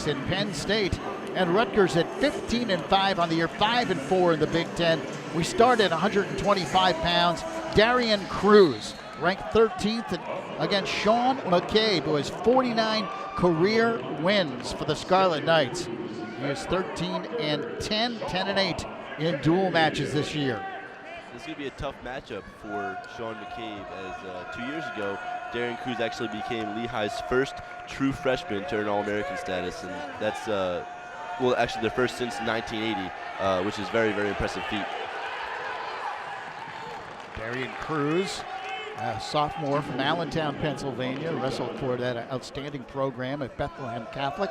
6 in Penn State, and Rutgers at 15-5 on the year, 5-4 in the Big Ten. We start at 125 pounds. Darian Cruz, ranked 13th against Sean McCabe, who has 49 career wins for the Scarlet Knights. He is 13-10, 10-8 in dual matches this year. This is going to be a tough matchup for Sean McCabe, as 2 years ago, Darian Cruz actually became Lehigh's first true freshman to earn All-American status, and that's, well, actually their first since 1980, which is very, very impressive feat. Darian Cruz, a sophomore from Allentown, Pennsylvania, wrestled for that outstanding program at Bethlehem Catholic.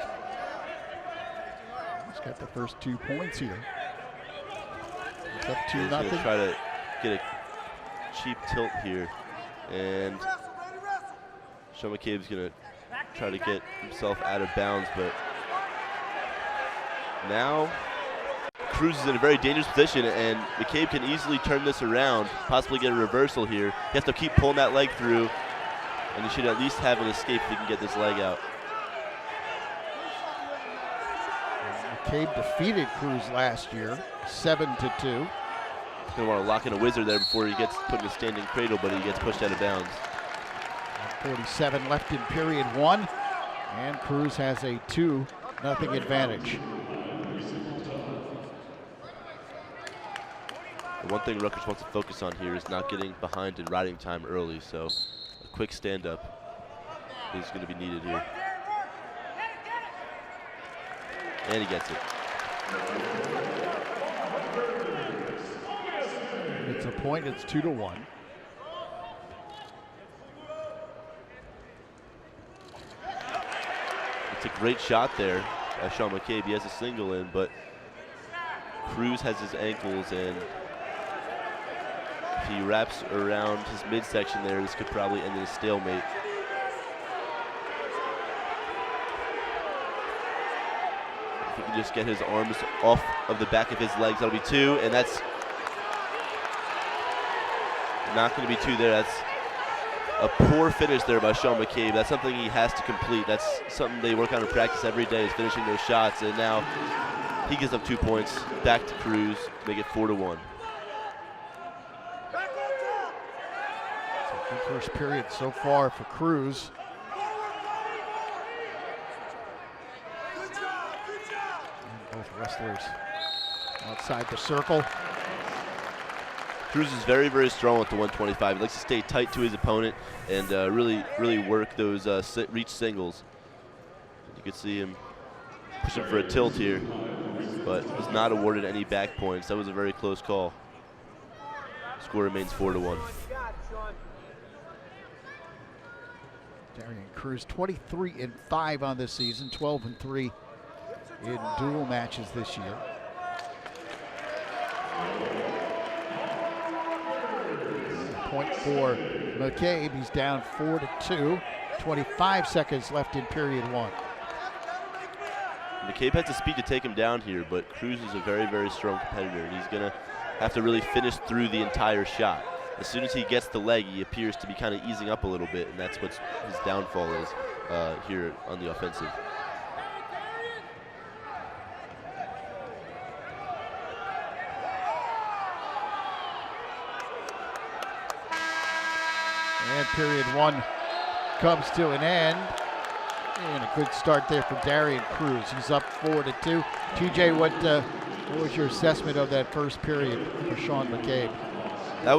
He's got the first 2 points here. It's up 2-0. He's going to try to get a cheap tilt here, and Sean McCabe's going to try to get himself out of bounds, but now Cruz is in a very dangerous position, and McCabe can easily turn this around, possibly get a reversal here. He has to keep pulling that leg through, and he should at least have an escape if he can get this leg out. McCabe defeated Cruz last year, 7-2. He's going to want to lock in a wizard there before he gets put in a standing cradle, but he gets pushed out of bounds. 47 left in period 1, and Cruz has a 2-0 advantage. The one thing Rutgers wants to focus on here is not getting behind in riding time early, so a quick stand-up is going to be needed here. And he gets it. It's a point, it's 2-1. It's a great shot there by Sean McCabe. He has a single in, but Cruz has his ankles, and if he wraps around his midsection there, this could probably end in a stalemate. If he can just get his arms off of the back of his legs, that'll be 2, and that's not going to be 2 there. That's a poor finish there by Sean McCabe. That's something he has to complete. That's something they work on in practice every day, is finishing those shots, and now he gives up 2 points. Back to Cruz, make it 4-1. Good first period so far for Cruz. And both wrestlers outside the circle. Cruz is very, very strong at the 125. He likes to stay tight to his opponent and really, really work those reach singles. You can see him pushing for a tilt here, but was not awarded any back points. That was a very close call. Score remains 4-1. Darian Cruz, 23-5 on this season, 12-3 in dual matches this year. Point for McCabe, he's down 4-2, 25 seconds left in period 1. McCabe has the speed to take him down here, but Cruz is a very, very strong competitor, and he's going to have to really finish through the entire shot. As soon as he gets the leg, he appears to be kind of easing up a little bit, and that's what his downfall is here on the offensive. And period 1 comes to an end. And a good start there for Darian Cruz. He's up 4-2. TJ, what was your assessment of that first period for Sean McCabe? That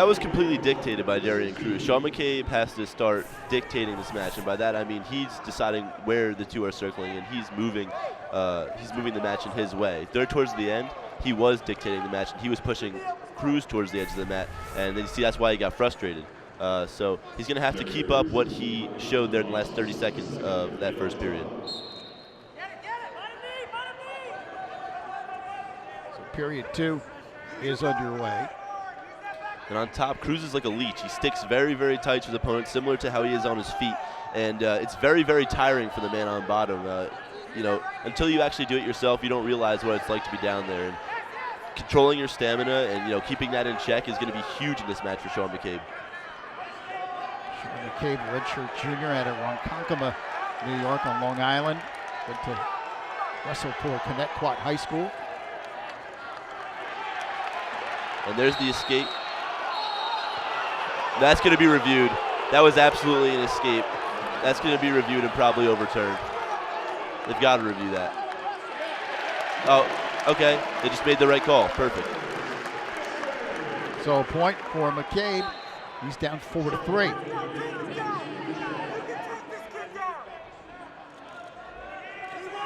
was completely dictated by Darian Cruz. Sean McCabe has to start dictating this match, and by that I mean he's deciding where the two are circling, and he's moving the match in his way. There towards the end, he was dictating the match, and he was pushing Cruz towards the edge of the mat, and then you see that's why he got frustrated. So he's going to have to keep up what he showed there in the last 30 seconds of that first period. So period 2 is underway. And on top, Cruz is like a leech. He sticks very, very tight to his opponent, similar to how he is on his feet. And it's very, very tiring for the man on bottom. You know, until you actually do it yourself, you don't realize what it's like to be down there. And controlling your stamina and keeping that in check is going to be huge in this match for Sean McCabe. Sean McCabe, redshirt junior out of Ronkonkoma, New York on Long Island. Went to wrestle for Connecticut High School. And there's the escape. That's going to be reviewed. That was absolutely an escape. That's going to be reviewed and probably overturned. They've got to review that. Oh, okay. They just made the right call. Perfect. So a point for McCabe. He's down 4-3.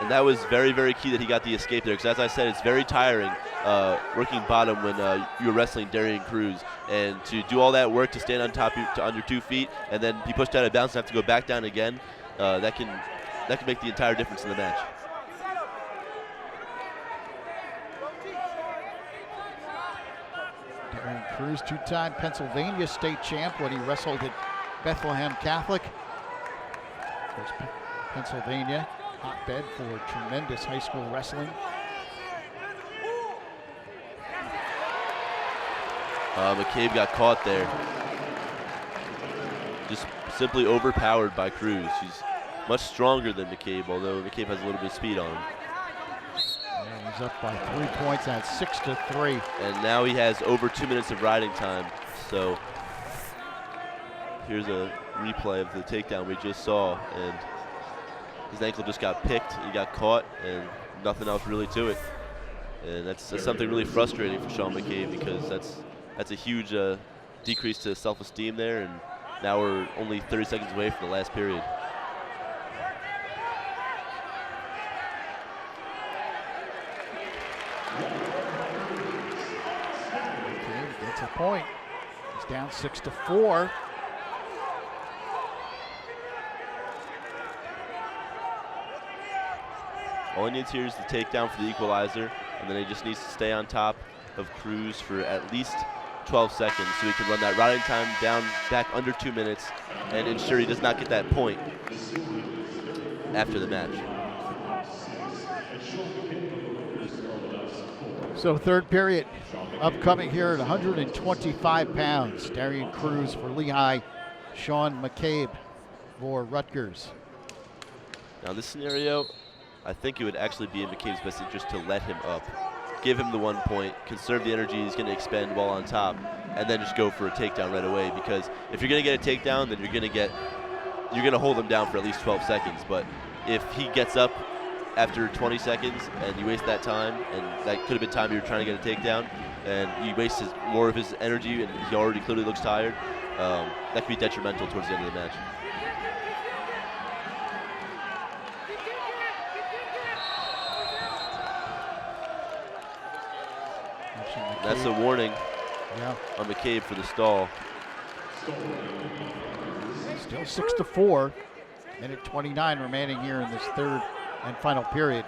And that was very, very key that he got the escape there, because as I said, it's very tiring working bottom when you're wrestling Darian Cruz. And to do all that work to stand on top to under 2 feet and then be pushed out of bounds and have to go back down again, that can make the entire difference in the match. Darian Cruz, two-time Pennsylvania state champ when he wrestled at Bethlehem Catholic. Of course, Pennsylvania, hotbed for tremendous high school wrestling. McCabe got caught there. Just simply overpowered by Cruz. He's much stronger than McCabe, although McCabe has a little bit of speed on him. And he's up by 3 points at 6-3. And now he has over 2 minutes of riding time. So here's a replay of the takedown we just saw, and his ankle just got picked. He got caught, and nothing else really to it. And that's something really frustrating for Sean McCabe, because that's a huge decrease to self-esteem there, and now we're only 30 seconds away from the last period. McCabe gets a point. He's down 6-4. All he needs here is the takedown for the equalizer, and then he just needs to stay on top of Cruz for at least 12 seconds so he can run that riding time down back under 2 minutes and ensure he does not get that point after the match. So third period upcoming here at 125 pounds. Darian Cruz for Lehigh, Sean McCabe for Rutgers. Now this scenario, I think it would actually be in McCabe's best interest to let him up. Give him the 1 point, conserve the energy he's going to expend while on top, and then just go for a takedown right away. Because if you're going to get a takedown, then you're going to hold him down for at least 12 seconds. But if he gets up after 20 seconds and you waste that time, and that could have been time you were trying to get a takedown, and you waste more of his energy, and he already clearly looks tired, that could be detrimental towards the end of the match. That's a warning on McCabe for the stall. Still 6-4. Minute 29 remaining here in this third and final period.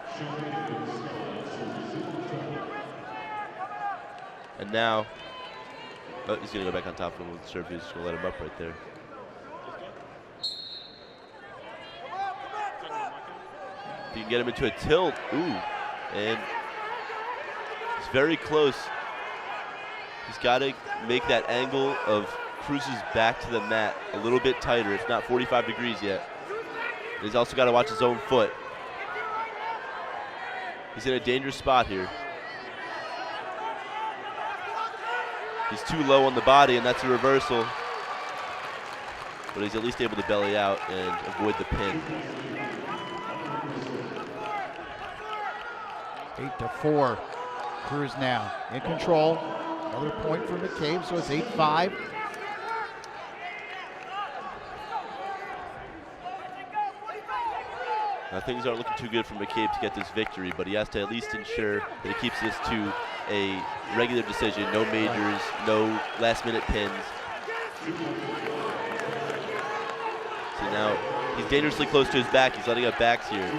And now, he's going to go back on top of him with the serve. He's just going to let him up right there. If you can get him into a tilt, and he's very close. He's got to make that angle of Cruz's back to the mat a little bit tighter. It's not 45 degrees yet. And he's also got to watch his own foot. He's in a dangerous spot here. He's too low on the body, and that's a reversal. But he's at least able to belly out and avoid the pin. 8-4. Cruz now in control. Another point for McCabe, so it's 8-5. Now things aren't looking too good for McCabe to get this victory, but he has to at least ensure that he keeps this to a regular decision. No majors, no last-minute pins. So now he's dangerously close to his back. He's letting up backs here.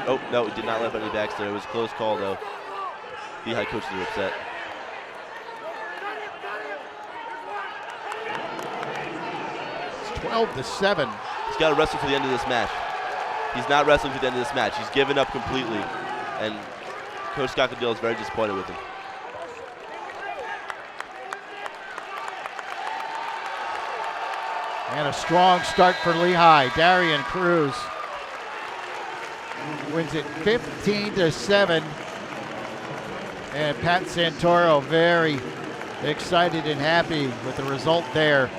Oh, no, he did not let up any backs there. It was a close call, though. Lehigh coaches are upset. It's 12-7. He's got to wrestle to the end of this match. He's not wrestling to the end of this match. He's given up completely. And Coach Scockadale is very disappointed with him. And a strong start for Lehigh. Darian Cruz with wins it 15-7. And Pat Santoro very excited and happy with the result there.